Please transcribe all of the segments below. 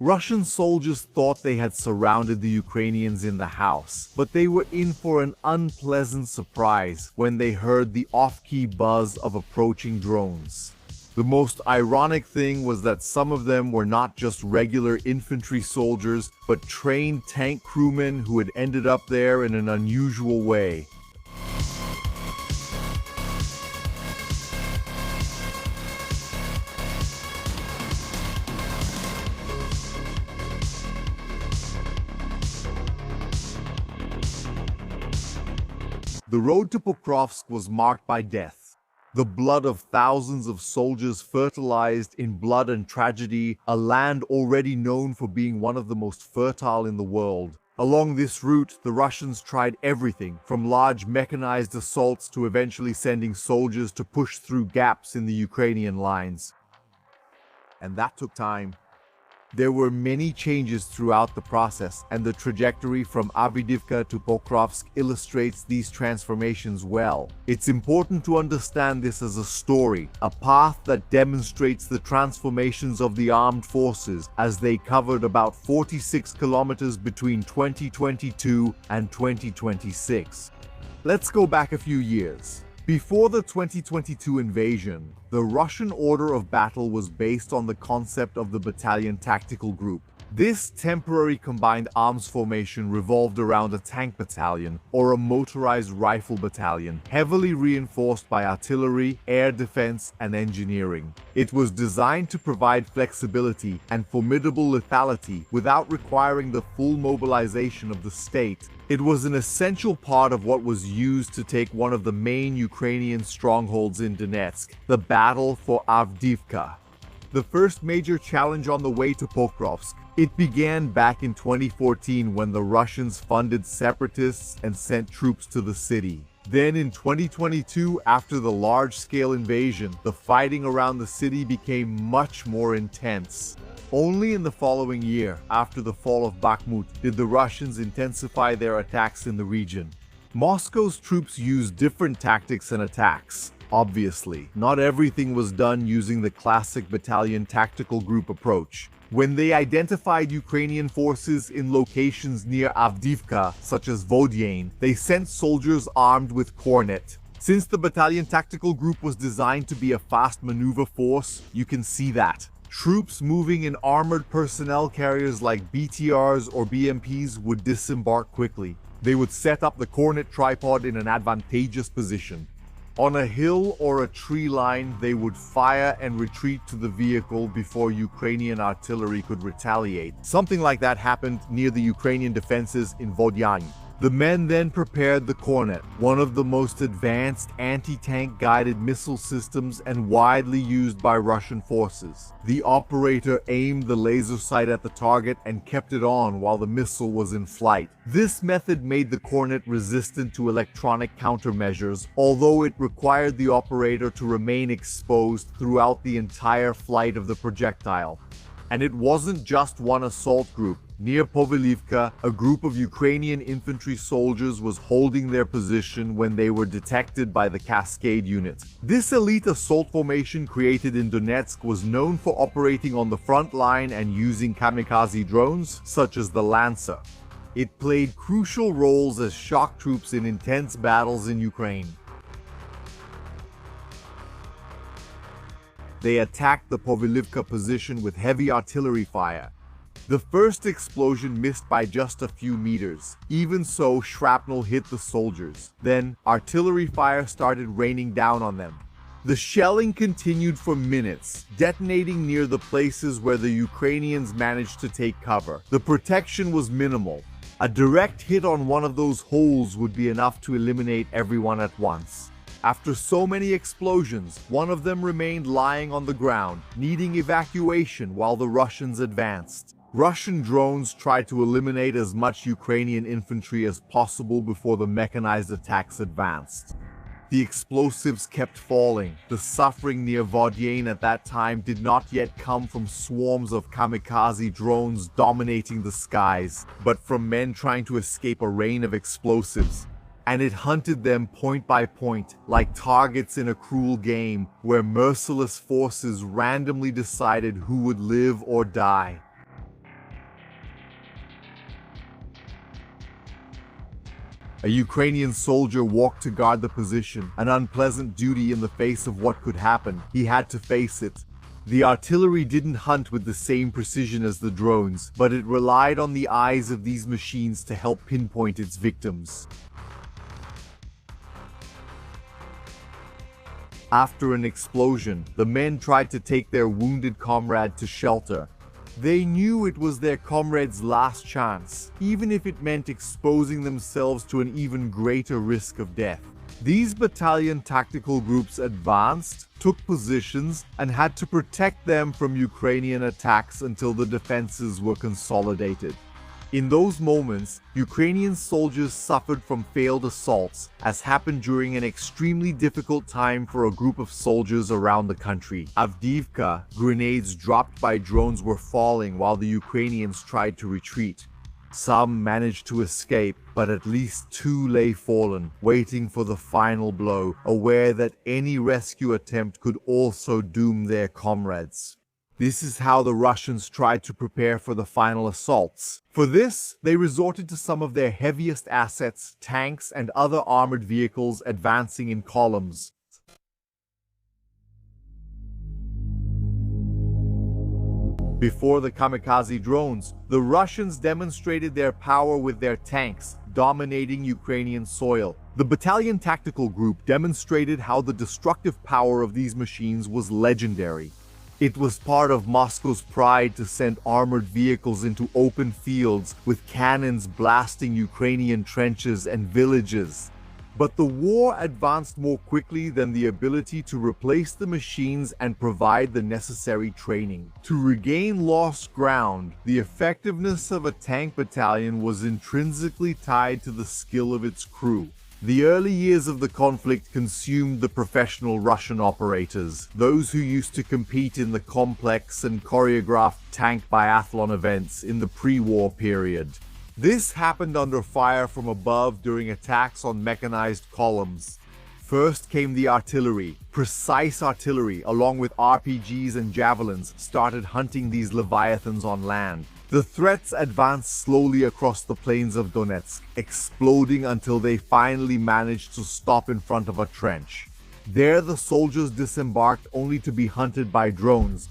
Russian soldiers thought they had surrounded the Ukrainians in the house, but they were in for an unpleasant surprise when they heard the off-key buzz of approaching drones. The most ironic thing was that some of them were not just regular infantry soldiers, but trained tank crewmen who had ended up there in an unusual way. The road to Pokrovsk was marked by death. The blood of thousands of soldiers fertilized in blood and tragedy, a land already known for being one of the most fertile in the world. Along this route, the Russians tried everything, from large mechanized assaults to eventually sending soldiers to push through gaps in the Ukrainian lines. And that took time. There were many changes throughout the process, and the trajectory from Avdiivka to Pokrovsk illustrates these transformations well. It's important to understand this as a story, a path that demonstrates the transformations of the armed forces as they covered about 46 kilometers between 2022 and 2026. Let's go back a few years. Before the 2022 invasion, the Russian order of battle was based on the concept of the Battalion tactical group. This temporary combined arms formation revolved around a tank battalion or a motorized rifle battalion, heavily reinforced by artillery, air defense, and engineering. It was designed to provide flexibility and formidable lethality without requiring the full mobilization of the state. It was an essential part of what was used to take one of the main Ukrainian strongholds in Donetsk, the battle for Avdiivka. The first major challenge on the way to Pokrovsk. It began back in 2014 when the Russians funded separatists and sent troops to the city. Then in 2022, after the large-scale invasion, the fighting around the city became much more intense. Only in the following year, after the fall of Bakhmut, did the Russians intensify their attacks in the region. Moscow's troops used different tactics and attacks. Obviously, not everything was done using the classic battalion tactical group approach. When they identified Ukrainian forces in locations near Avdiivka, such as Vodiane, they sent soldiers armed with cornet. Since the battalion tactical group was designed to be a fast maneuver force, you can see that. Troops moving in armored personnel carriers like BTRs or BMPs would disembark quickly. They would set up the cornet tripod in an advantageous position. On a hill or a tree line, they would fire and retreat to the vehicle before Ukrainian artillery could retaliate. Something like that happened near the Ukrainian defenses in Vodiane. The men then prepared the Kornet, one of the most advanced anti-tank guided missile systems and widely used by Russian forces. The operator aimed the laser sight at the target and kept it on while the missile was in flight. This method made the Kornet resistant to electronic countermeasures, although it required the operator to remain exposed throughout the entire flight of the projectile. And it wasn't just one assault group. Near Pokrovsk, a group of Ukrainian infantry soldiers was holding their position when they were detected by the Cascade unit. This elite assault formation created in Donetsk was known for operating on the front line and using kamikaze drones, such as the Lancer. It played crucial roles as shock troops in intense battles in Ukraine. They attacked the Pokrovsk position with heavy artillery fire. The first explosion missed by just a few meters. Even so, shrapnel hit the soldiers. Then, artillery fire started raining down on them. The shelling continued for minutes, detonating near the places where the Ukrainians managed to take cover. The protection was minimal. A direct hit on one of those holes would be enough to eliminate everyone at once. After so many explosions, one of them remained lying on the ground, needing evacuation while the Russians advanced. Russian drones tried to eliminate as much Ukrainian infantry as possible before the mechanized attacks advanced. The explosives kept falling. The suffering near Vodiane at that time did not yet come from swarms of kamikaze drones dominating the skies, but from men trying to escape a rain of explosives. And it hunted them point by point, like targets in a cruel game where merciless forces randomly decided who would live or die. A Ukrainian soldier walked to guard the position, an unpleasant duty in the face of what could happen. He had to face it. The artillery didn't hunt with the same precision as the drones, but it relied on the eyes of these machines to help pinpoint its victims. After an explosion, the men tried to take their wounded comrade to shelter. They knew it was their comrade's last chance, even if it meant exposing themselves to an even greater risk of death. These battalion tactical groups advanced, took positions, and had to protect them from Ukrainian attacks until the defenses were consolidated. In those moments, Ukrainian soldiers suffered from failed assaults, as happened during an extremely difficult time for a group of soldiers around the country. Avdiivka, grenades dropped by drones were falling while the Ukrainians tried to retreat. Some managed to escape, but at least 2 lay fallen, waiting for the final blow, aware that any rescue attempt could also doom their comrades. This is how the Russians tried to prepare for the final assaults. For this, they resorted to some of their heaviest assets, tanks and other armored vehicles advancing in columns. Before the kamikaze drones, the Russians demonstrated their power with their tanks, dominating Ukrainian soil. The Battalion Tactical Group demonstrated how the destructive power of these machines was legendary. It was part of Moscow's pride to send armored vehicles into open fields with cannons blasting Ukrainian trenches and villages. But the war advanced more quickly than the ability to replace the machines and provide the necessary training. To regain lost ground, the effectiveness of a tank battalion was intrinsically tied to the skill of its crew. The early years of the conflict consumed the professional Russian operators, those who used to compete in the complex and choreographed tank biathlon events in the pre-war period. This happened under fire from above during attacks on mechanized columns. First came the artillery. Precise artillery, along with RPGs and javelins, started hunting these leviathans on land. The threats advanced slowly across the plains of Donetsk, exploding until they finally managed to stop in front of a trench. There the soldiers disembarked only to be hunted by drones.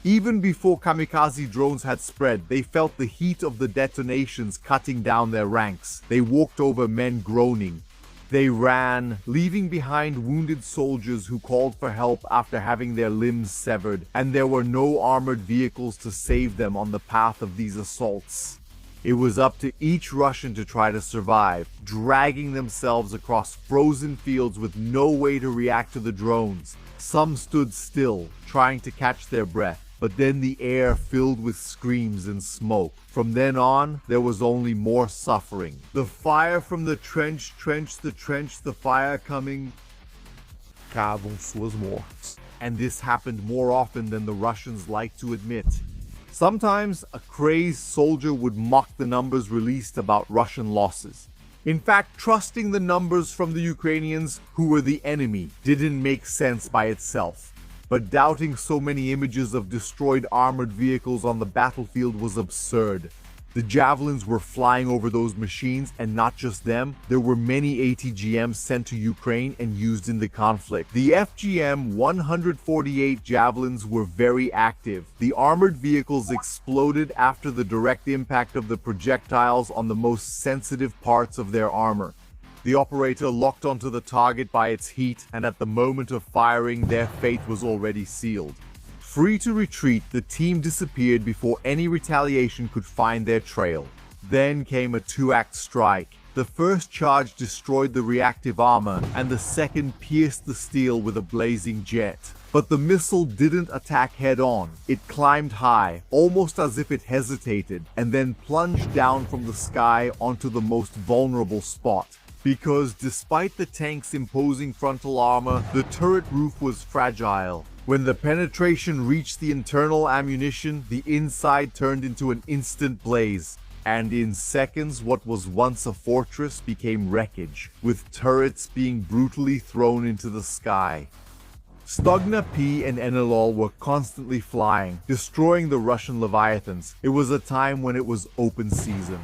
Even before kamikaze drones had spread, they felt the heat of the detonations cutting down their ranks. They walked over men groaning. They ran, leaving behind wounded soldiers who called for help after having their limbs severed, and there were no armored vehicles to save them on the path of these assaults. It was up to each Russian to try to survive, dragging themselves across frozen fields with no way to react to the drones. Some stood still, trying to catch their breath. But then the air filled with screams and smoke. From then on, there was only more suffering. The fire from the trench, the fire coming. Cavam suas mortes. And this happened more often than the Russians liked to admit. Sometimes, a crazed soldier would mock the numbers released about Russian losses. In fact, trusting the numbers from the Ukrainians, who were the enemy, didn't make sense by itself. But doubting so many images of destroyed armored vehicles on the battlefield was absurd. The javelins were flying over those machines, and not just them, there were many ATGMs sent to Ukraine and used in the conflict. The FGM 148 javelins were very active. The armored vehicles exploded after the direct impact of the projectiles on the most sensitive parts of their armor. The operator locked onto the target by its heat, and at the moment of firing, their fate was already sealed. Free to retreat, the team disappeared before any retaliation could find their trail. Then came a 2-act strike. The first charge destroyed the reactive armor, and the second pierced the steel with a blazing jet. But the missile didn't attack head-on. It climbed high, almost as if it hesitated, and then plunged down from the sky onto the most vulnerable spot. Because despite the tank's imposing frontal armor, the turret roof was fragile. When the penetration reached the internal ammunition, the inside turned into an instant blaze. And in seconds, what was once a fortress became wreckage, with turrets being brutally thrown into the sky. Stugna P and Enelol were constantly flying, destroying the Russian Leviathans. It was a time when it was open season.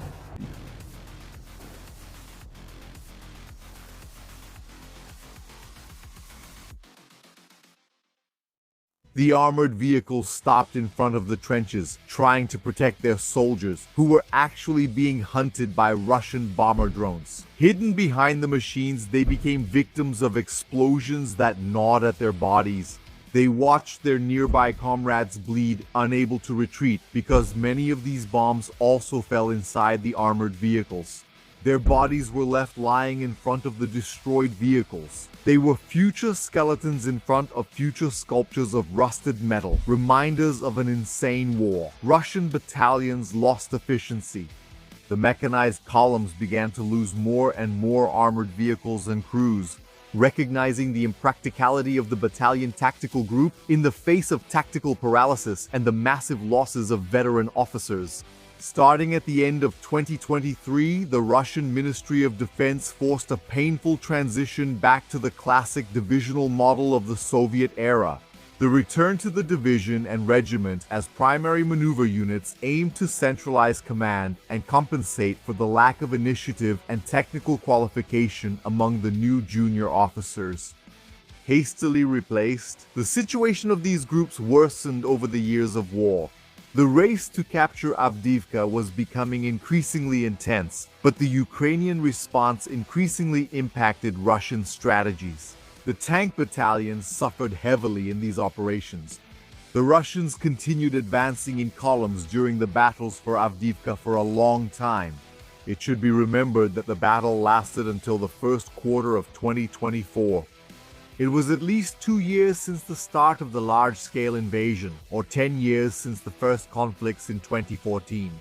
The armored vehicles stopped in front of the trenches, trying to protect their soldiers, who were actually being hunted by Russian bomber drones. Hidden behind the machines, they became victims of explosions that gnawed at their bodies. They watched their nearby comrades bleed, unable to retreat, because many of these bombs also fell inside the armored vehicles. Their bodies were left lying in front of the destroyed vehicles. They were future skeletons in front of future sculptures of rusted metal, reminders of an insane war. Russian battalions lost efficiency. The mechanized columns began to lose more and more armored vehicles and crews. Recognizing the impracticality of the battalion tactical group in the face of tactical paralysis and the massive losses of veteran officers. Starting at the end of 2023, the Russian Ministry of Defense forced a painful transition back to the classic divisional model of the Soviet era. The return to the division and regiment as primary maneuver units aimed to centralize command and compensate for the lack of initiative and technical qualification among the new junior officers. Hastily replaced, the situation of these groups worsened over the years of war. The race to capture Avdiivka was becoming increasingly intense, but the Ukrainian response increasingly impacted Russian strategies. The tank battalions suffered heavily in these operations. The Russians continued advancing in columns during the battles for Avdiivka for a long time. It should be remembered that the battle lasted until the first quarter of 2024. It was at least 2 years since the start of the large-scale invasion, or 10 years since the first conflicts in 2014.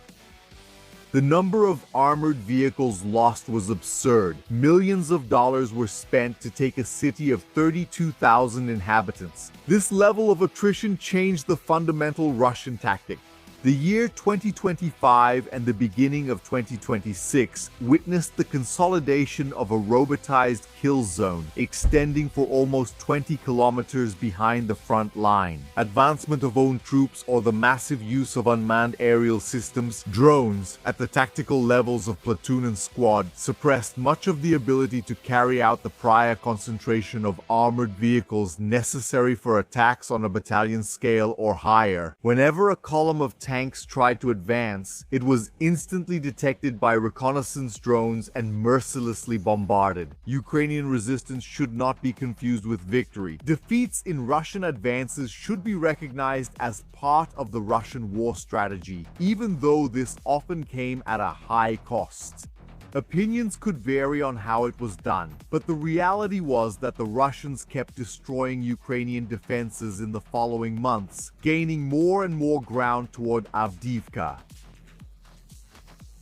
The number of armored vehicles lost was absurd. Millions of dollars were spent to take a city of 32,000 inhabitants. This level of attrition changed the fundamental Russian tactic. The year 2025 and the beginning of 2026 witnessed the consolidation of a robotized kill zone extending for almost 20 kilometers behind the front line. Advancement of own troops or the massive use of unmanned aerial systems, drones, at the tactical levels of platoon and squad suppressed much of the ability to carry out the prior concentration of armored vehicles necessary for attacks on a battalion scale or higher. Whenever a column of tanks tried to advance, it was instantly detected by reconnaissance drones and mercilessly bombarded. Ukrainian resistance should not be confused with victory. Defeats in Russian advances should be recognized as part of the Russian war strategy, even though this often came at a high cost. Opinions could vary on how it was done, but the reality was that the Russians kept destroying Ukrainian defenses in the following months, gaining more and more ground toward Avdiivka.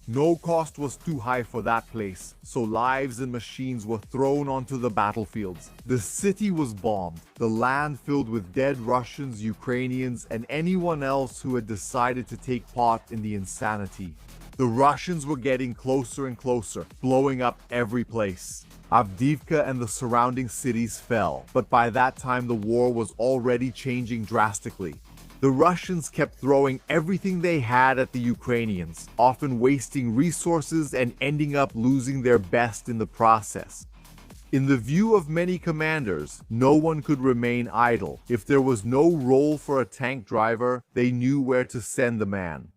No cost was too high for that place, so lives and machines were thrown onto the battlefields. The city was bombed, the land filled with dead Russians, Ukrainians, and anyone else who had decided to take part in the insanity. The Russians were getting closer and closer, blowing up every place. Avdiivka and the surrounding cities fell, but by that time the war was already changing drastically. The Russians kept throwing everything they had at the Ukrainians, often wasting resources and ending up losing their best in the process. In the view of many commanders, no one could remain idle. If there was no role for a tank driver, they knew where to send the man.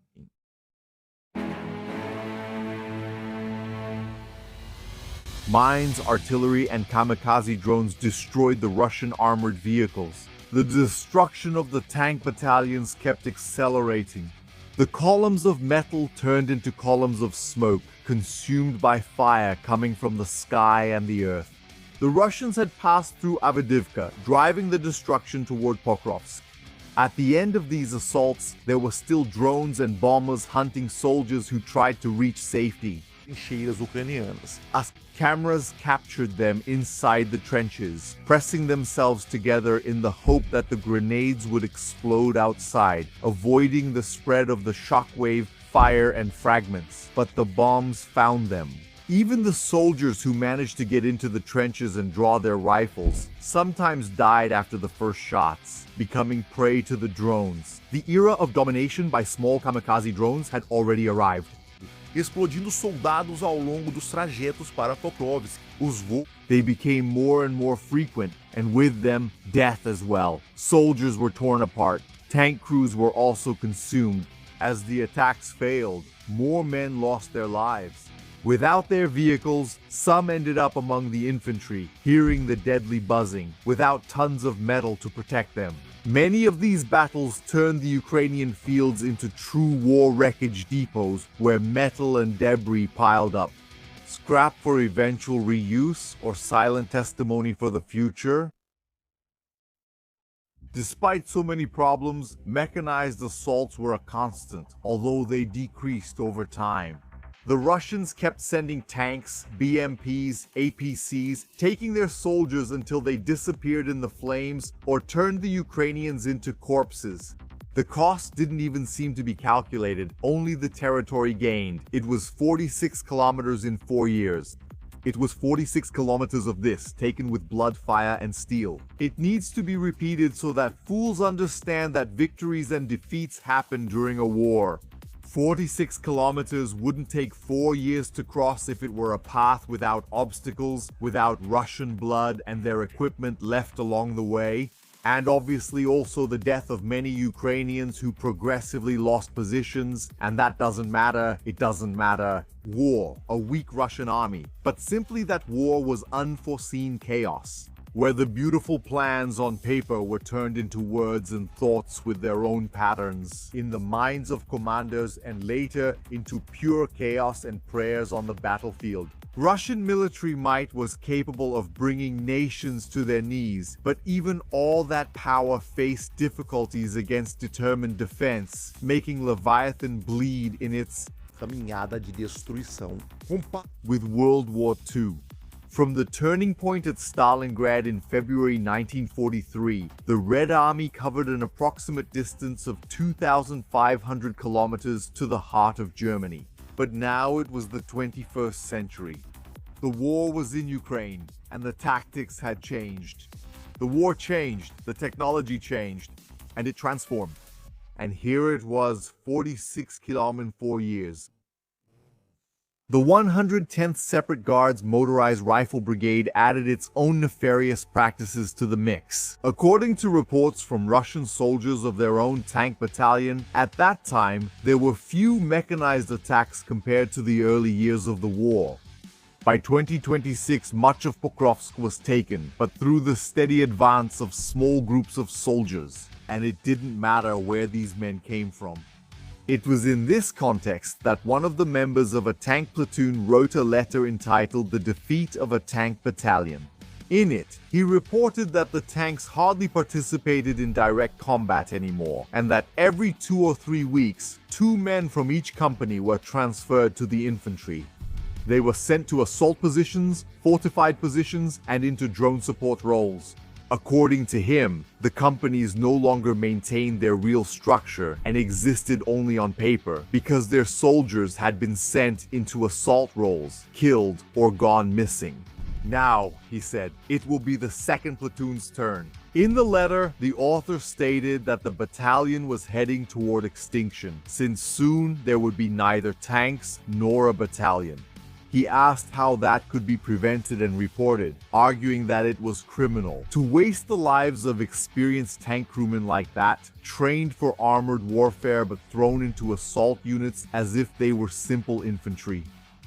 Mines, artillery, and kamikaze drones destroyed the Russian armored vehicles. The destruction of the tank battalions kept accelerating. The columns of metal turned into columns of smoke, consumed by fire coming from the sky and the earth. The Russians had passed through Avdiivka, driving the destruction toward Pokrovsk. At the end of these assaults, there were still drones and bombers hunting soldiers who tried to reach safety. As cameras captured them inside the trenches, pressing themselves together in the hope that the grenades would explode outside, avoiding the spread of the shockwave, fire, and fragments. But the bombs found them. Even the soldiers who managed to get into the trenches and draw their rifles sometimes died after the first shots, becoming prey to the drones. The era of domination by small kamikaze drones had already arrived. explodindo soldados ao longo dos trajetos para Pokrovsk. They became more and more frequent, and with them, death as well. Soldiers were torn apart. Tank crews were also consumed. As the attacks failed, more men lost their lives. Without their vehicles, some ended up among the infantry, hearing the deadly buzzing, without tons of metal to protect them. Many of these battles turned the Ukrainian fields into true war wreckage depots where metal and debris piled up. Scrap for eventual reuse or silent testimony for the future? Despite so many problems, mechanized assaults were a constant, although they decreased over time. The Russians kept sending tanks, BMPs, APCs, taking their soldiers until they disappeared in the flames or turned the Ukrainians into corpses. The cost didn't even seem to be calculated, only the territory gained. It was 46 kilometers in 4 years. It was 46 kilometers of this, taken with blood, fire, and steel. It needs to be repeated so that fools understand that victories and defeats happen during a war. 46 kilometers wouldn't take 4 years to cross if it were a path without obstacles, without Russian blood and their equipment left along the way, and obviously also the death of many Ukrainians who progressively lost positions, and that doesn't matter, it doesn't matter. War, a weak Russian army, but simply that war was unforeseen chaos, where the beautiful plans on paper were turned into words and thoughts with their own patterns in the minds of commanders and later into pure chaos and prayers on the battlefield. Russian military might was capable of bringing nations to their knees, but even all that power faced difficulties against determined defense, making Leviathan bleed in its caminhada de destruição. With World War II. From the turning point at Stalingrad in February 1943, the Red Army covered an approximate distance of 2,500 kilometers to the heart of Germany. But now it was the 21st century. The war was in Ukraine, and the tactics had changed. The war changed, the technology changed, and it transformed. And here it was, 46 kilometers in 4 years. The 110th Separate Guards Motorized Rifle Brigade added its own nefarious practices to the mix. According to reports from Russian soldiers of their own tank battalion, at that time, there were few mechanized attacks compared to the early years of the war. By 2026, much of Pokrovsk was taken, but through the steady advance of small groups of soldiers, and it didn't matter where these men came from. It was in this context that one of the members of a tank platoon wrote a letter entitled The Defeat of a Tank Battalion. In it, he reported that the tanks hardly participated in direct combat anymore, and that every 2 or 3 weeks, 2 men from each company were transferred to the infantry. They were sent to assault positions, fortified positions, and into drone support roles. According to him, the companies no longer maintained their real structure and existed only on paper because their soldiers had been sent into assault roles, killed, or gone missing. Now, he said, it will be the second platoon's turn. In the letter, the author stated that the battalion was heading toward extinction, since soon there would be neither tanks nor a battalion. He asked how that could be prevented and reported, arguing that it was criminal to waste the lives of experienced tank crewmen like that, trained for armored warfare but thrown into assault units as if they were simple infantry.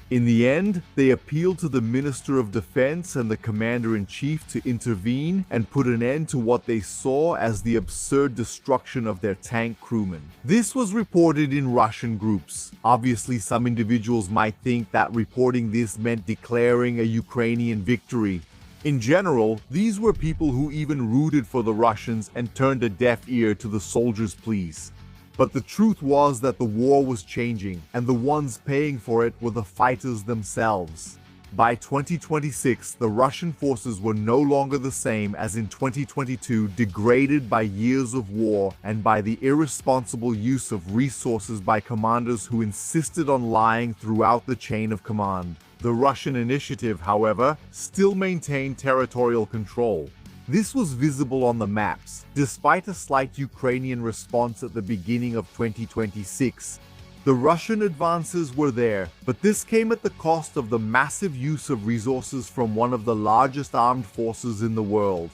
In the end, they appealed to the Minister of Defense and the Commander-in-Chief to intervene and put an end to what they saw as the absurd destruction of their tank crewmen. This was reported in Russian groups. Obviously, some individuals might think that reporting this meant declaring a Ukrainian victory. In general, these were people who even rooted for the Russians and turned a deaf ear to the soldiers' pleas. But the truth was that the war was changing, and the ones paying for it were the fighters themselves. By 2026, the Russian forces were no longer the same as in 2022, degraded by years of war and by the irresponsible use of resources by commanders who insisted on lying throughout the chain of command. The Russian initiative, however, still maintained territorial control. This was visible on the maps, despite a slight Ukrainian response at the beginning of 2026. The Russian advances were there, but this came at the cost of the massive use of resources from one of the largest armed forces in the world.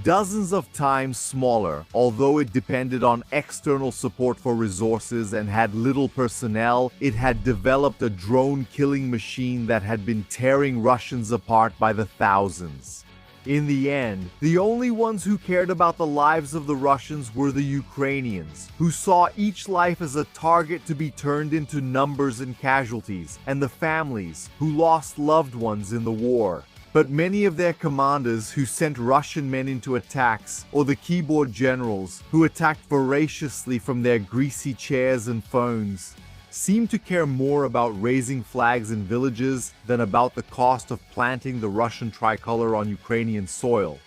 Dozens of times smaller, although it depended on external support for resources and had little personnel, it had developed a drone-killing machine that had been tearing Russians apart by the thousands. In the end, the only ones who cared about the lives of the Russians were the Ukrainians, who saw each life as a target to be turned into numbers and casualties, and the families who lost loved ones in the war. But many of their commanders who sent Russian men into attacks, or the keyboard generals who attacked voraciously from their greasy chairs and phones, seemed to care more about raising flags in villages than about the cost of planting the Russian tricolor on Ukrainian soil.